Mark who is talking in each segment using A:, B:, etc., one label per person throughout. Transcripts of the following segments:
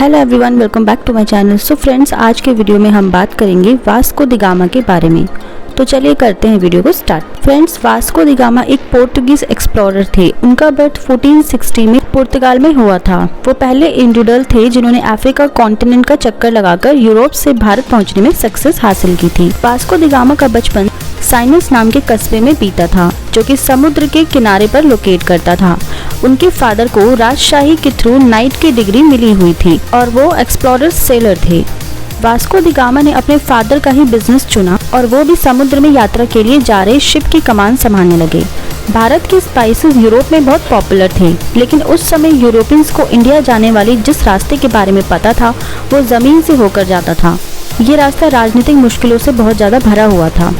A: Hello everyone, welcome back to my channel. So friends, आज के video में हम बात करेंगे वास्को द गामा के बारे में। तो चलिए करते हैं वीडियो को start. Friends, Vasco the gamma एक पोर्तुगीज एक्सप्लोरर थे। उनका बर्थ 1460 में पुर्तगाल में हुआ था। वो पहले इंडिविजुअल थे जिन्होंने अफ्रीका कॉन्टिनेंट का चक्कर लगाकर यूरोप से भारत पहुंचने में सक्सेस हासिल की थी। वास्को द गामा का बचपन साइनस नाम के कस्बे में बीता था, जो कि समुद्र के किनारे पर लोकेट करता था। उनके फादर को राजशाही के थ्रू नाइट की डिग्री मिली हुई थी और वो एक्सप्लोरर सेलर थे। वास्को द गामा ने अपने फादर का ही बिजनेस चुना और वो भी समुद्र में यात्रा के लिए जा रहे शिप की कमान संभालने लगे। भारत के स्पाइसेस यूरोप में बहुत पॉपुलर थे, लेकिन उस समय यूरोपियंस को इंडिया जाने वाले जिस रास्ते के बारे में पता था वो जमीन से होकर जाता था। ये रास्ता राजनीतिक मुश्किलों से बहुत ज़्यादा भरा हुआ था।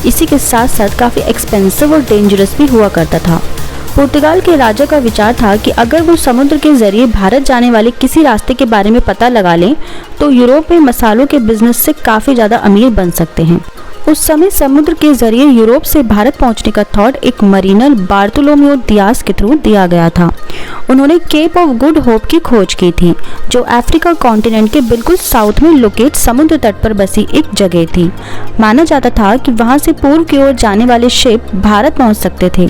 A: इसी के साथ साथ काफ़ी एक्सपेंसिव और डेंजरस भी हुआ करता था। पुर्तगाल के राजा का विचार था कि अगर वो समुद्र के जरिए भारत जाने वाले किसी रास्ते के बारे में पता लगा लें तो यूरोप में मसालों के बिजनेस से काफ़ी ज़्यादा अमीर बन सकते हैं। उस समय समुद्र के जरिए यूरोप से भारत पहुंचने का थॉट एक मरीनर बार्तोलोमेओ दियास के थ्रू दिया गया था। उन्होंने केप ऑफ गुड होप की खोज की थी, जो अफ्रीका कॉन्टिनेंट के बिल्कुल साउथ में लोकेट समुद्र तट पर बसी एक जगह थी। माना जाता था कि वहां से पूर्व की ओर जाने वाले शिप भारत पहुंच सकते थे।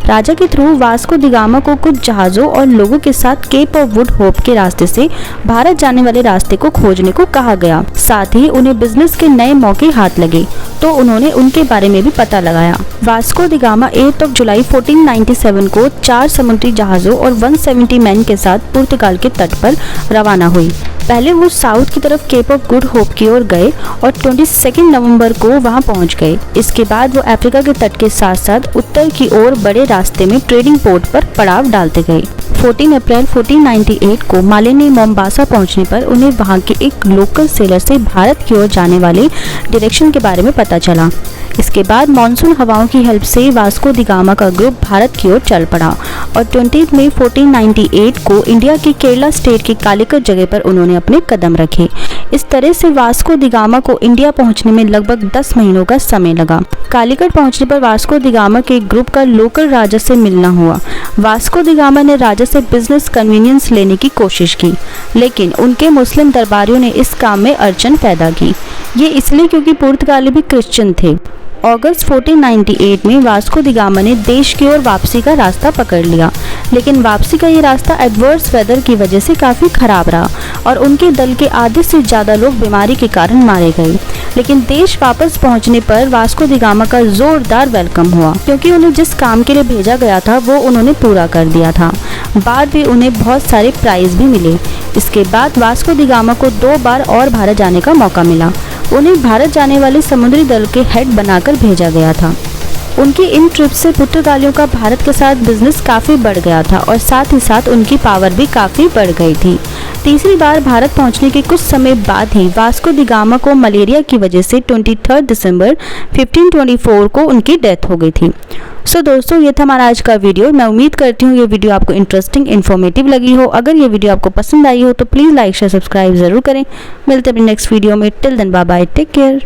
A: राजा के थ्रू वास्को द गामा को कुछ जहाज़ों और लोगों के साथ केप ऑफ गुड होप के रास्ते से भारत जाने वाले रास्ते को खोजने को कहा गया। साथ ही उन्हें बिजनेस के नए मौके हाथ लगे तो उन्होंने उनके बारे में भी पता लगाया। वास्को द गामा 8 जुलाई 1497 को 4 समुद्री जहाज़ों और 170 मैन के साथ पुर्तगाल के तट पर रवाना हुई। पहले वो साउथ की तरफ केप ऑफ गुड होप की ओर गए और 22 नवंबर को वहां पहुंच गए। इसके बाद वो अफ्रीका के तट के साथ साथ उत्तर की ओर बड़े रास्ते में ट्रेडिंग पोर्ट पर पड़ाव डालते गए। 14 अप्रैल 1498 को मालेने मोम्बासा पहुंचने पर उन्हें वहां के एक लोकल सेलर से भारत की ओर जाने वाले डायरेक्शन के बारे में पता चला। इसके बाद मानसून हवाओं की हेल्प से वास्को द गामा का ग्रुप भारत की ओर चल पड़ा और 20 मई 1498 को इंडिया के केरला स्टेट की कालीकट जगह पर उन्होंने अपने कदम रखे। इस तरह से वास्को द गामा को इंडिया पहुंचने में लगभग 10 महीनों का समय लगा। कालीकट पहुंचने पर वास्को द गामा के ग्रुप का लोकल राजा से मिलना हुआ। वास्को द गामा ने राजा से बिजनेस कन्वीनियंस लेने की कोशिश की, लेकिन उनके मुस्लिम दरबारियों ने इस काम में अड़चन पैदा की। ये इसलिए क्योंकि पुर्तगाली भी क्रिश्चियन थे। अगस्त 1498 में वास्को द गामा ने देश की ओर वापसी का रास्ता पकड़ लिया, लेकिन वापसी का ये रास्ता एडवर्स वेदर की वजह से काफ़ी खराब रहा और उनके दल के आधे से ज़्यादा लोग बीमारी के कारण मारे गए। लेकिन देश वापस पहुंचने पर वास्को द गामा का जोरदार वेलकम हुआ, क्योंकि उन्हें जिस काम के लिए भेजा गया था वो उन्होंने पूरा कर दिया था। बाद में उन्हें बहुत सारे प्राइज़ भी मिले। इसके बाद वास्को द गामा को 2 बार और भारत जाने का मौका मिला। उन्हें भारत जाने वाले समुद्री दल के हेड बनाकर भेजा गया था। उनकी इन ट्रिप से पुर्तगालियों का भारत के साथ बिजनेस काफ़ी बढ़ गया था और साथ ही साथ उनकी पावर भी काफ़ी बढ़ गई थी। तीसरी बार भारत पहुंचने के कुछ समय बाद ही वास्को द गामा को मलेरिया की वजह से 23 दिसंबर 1524 को उनकी डेथ हो गई थी। सो दोस्तों, ये था हमारा आज का वीडियो। मैं उम्मीद करती हूँ ये वीडियो आपको इंटरेस्टिंग इन्फॉर्मेटिव लगी हो। अगर ये वीडियो आपको पसंद आई हो तो प्लीज़ लाइक शेयर सब्सक्राइब ज़रूर करें। मिलते हैं अपने नेक्स्ट वीडियो में। Till then bye bye, take care.